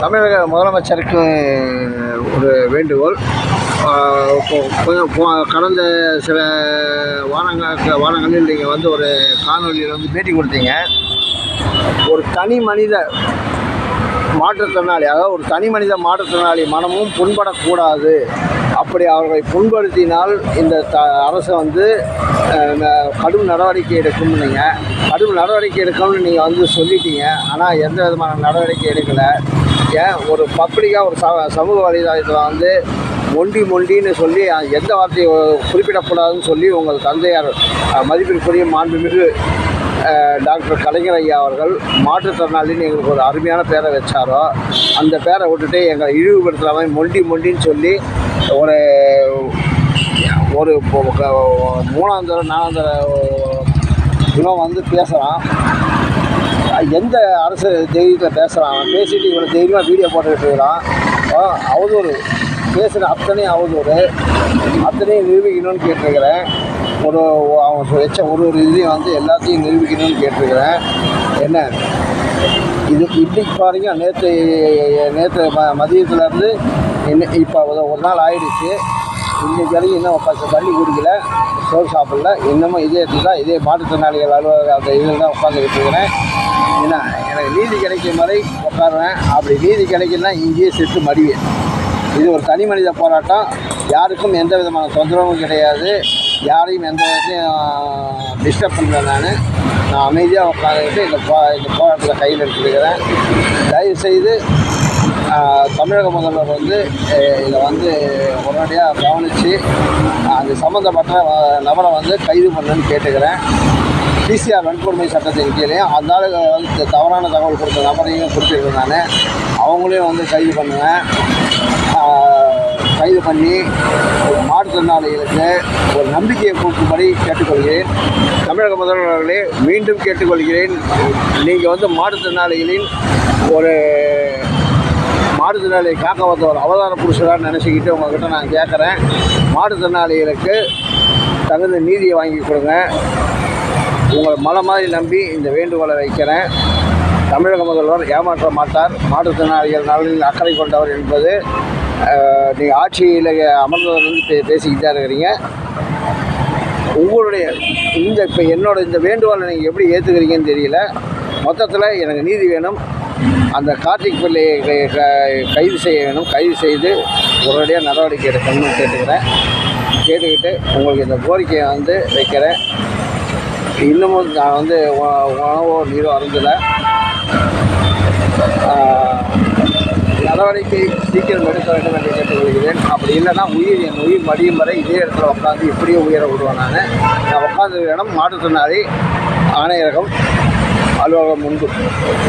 தமிழக முதலமைச்சருக்கு ஒரு வேண்டுகோள். கொஞ்சம் கடந்த சில வாரங்களில் நீங்கள் வந்து ஒரு காணொலியில் வந்து பேட்டி கொடுத்தீங்க. ஒரு தனி மனித மாற்றுத்திறனாளி, அதாவது ஒரு தனி மனித மாற்றுத்திறனாளி மனமும் புண்படக்கூடாது. அப்படி அவர்களை புண்படுத்தினால் இந்த அரசு வந்து கடும் நடவடிக்கை எடுக்கும்னு கடும் நடவடிக்கை எடுக்கணும்னு நீங்கள் வந்து சொல்லிட்டீங்க. ஆனால் எந்த விதமான நடவடிக்கை எடுக்கலை. ஏன் ஒரு பப்ளிக்காக ஒரு சமூக வலைதளத்தில் வந்து மொண்டின்னு சொல்லி எந்த வார்த்தையை குறிப்பிடக்கூடாதுன்னு சொல்லி உங்கள் தந்தையார் மதிப்பிற்குரிய மாண்புமிகு டாக்டர் கலைஞர் ஐயா அவர்கள் மாற்றுத்திறனாளின்னு எங்களுக்கு ஒரு அருமையான பேரை வச்சாரோ, அந்த பேரை விட்டுட்டு எங்களை இழிவுபடுத்துகிற மாதிரி மொண்டின்னு சொல்லி ஒரு ஒரு 3ஆம் தர 4ஆம் தர இவன் வந்து பேசுகிறான். எந்த அரசு தைரியத்தில் பேசுகிறான்? பேசிட்டு இவனை தைரியமாக வீடியோ போட்டுக்கிட்டு இருக்கிறான். அவதூறு பேசுகிற அத்தனையும் அவதூறு, அத்தனையும் நிரூபிக்கணும்னு கேட்டிருக்கிறேன். அவன் வச்ச ஒரு இதையும் வந்து எல்லாத்தையும் நிரூபிக்கணும்னு கேட்டிருக்கிறேன். என்ன இது இன்னைக்கு பாருங்க, நேற்று மதியத்துலேருந்து இப்போ ஒரு நாள் ஆயிடுச்சு. இன்றைக்கு வரைக்கும் இன்னும் தண்ணி குடிக்கல, சோறு சாப்பிடல. இன்னமும் இதே தான், இதே மாற்றுத்திறனாளிகள் அலுவலக அந்த இதில் தான் உட்காந்துக்கிட்டு இருக்கிறேன். ஏன்னா எனக்கு நீதி கிடைக்கும் வரை உட்காருவேன். அப்படி நீதி கிடைக்கலன்னா இங்கேயே செத்து மடிவேன். இது ஒரு தனி மனித போராட்டம். யாருக்கும் எந்த விதமான தொந்தரவும் கிடையாது. யாரையும் எந்த விதத்தையும் டிஸ்டர்ப் பண்ணல. நான் அமைதியாக உட்காந்துக்கிட்டு இந்த போராட்டத்தில் கையில் எடுத்துருக்கிறேன். தயவுசெய்து தமிழக முதல்வர் வந்து இதை வந்து உடனடியாக கவனித்து அது சம்மந்தப்பட்ட நபரை வந்து கைது பண்ணுன்னு கேட்டுக்கிறேன். பிசிஆர் வன்கொடுமை சட்டத்தின் கீழே அந்த வந்து தவறான தகவல் கொடுத்த நபரையும் குறிப்பிட்டிருக்கேன். நான் அவங்களையும் வந்து கைது பண்ணுவேன். கைது பண்ணி மாற்றுத்திறனாளிகளுக்கு ஒரு நம்பிக்கையை கொடுக்கும்படி கேட்டுக்கொள்கிறேன். தமிழக முதல்வர்களே, மீண்டும் கேட்டுக்கொள்கிறேன். நீங்கள் வந்து மாற்றுத்திறனாளிகளின் ஒரு மாற்றுத்திறனாளியை காக்க வந்த ஒரு அவதார புருஷராக நினச்சிக்கிட்டு உங்கள்கிட்ட நான் கேட்குறேன். மாற்றுத்திறனாளிகளுக்கு தகுந்த நீதியை வாங்கி கொடுங்க. உங்களை மலை மாதிரி நம்பி இந்த வேண்டுகோளை வைக்கிறேன். தமிழக முதல்வர் ஏமாற்ற மாட்டார். மாற்றுத்திறனாளிகள் நலனில் அக்கறை கொண்டவர் என்பது நீங்கள் ஆட்சியில் அமர்ந்தவர்லேருந்து பேசிக்கிட்டு தான் இருக்கிறீங்க. உங்களுடைய இப்போ என்னோட இந்த வேண்டுகோளை நீங்கள் எப்படி ஏற்றுக்கிறீங்கன்னு தெரியல. மொத்தத்தில் எனக்கு நீதி வேணும். அந்த கார்த்திக் பிள்ளையை கைது செய்ய வேணும். கைது செய்து உடனடியாக நடவடிக்கை எடுக்கணும்னு கேட்டுக்கிட்டு உங்களுக்கு இந்த கோரிக்கையை வந்து வைக்கிறேன். இன்னமும் நான் வந்து உணவோ நீரோ அருந்தலை. நடவடிக்கை சீக்கிரம் எடுக்க வேண்டும் என்று கேட்டுக்கொள்கிறேன். அப்படி இல்லைன்னா என் உயிர் மடியும் வரை இதே இடத்துல உட்காந்து இப்படியே உயர விடுவேன். நான் உட்காந்து இடம் மாற்றுத்திறனாளி ஆணையரகம் அலுவலகம் முன்பு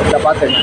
இதை பார்த்துங்க.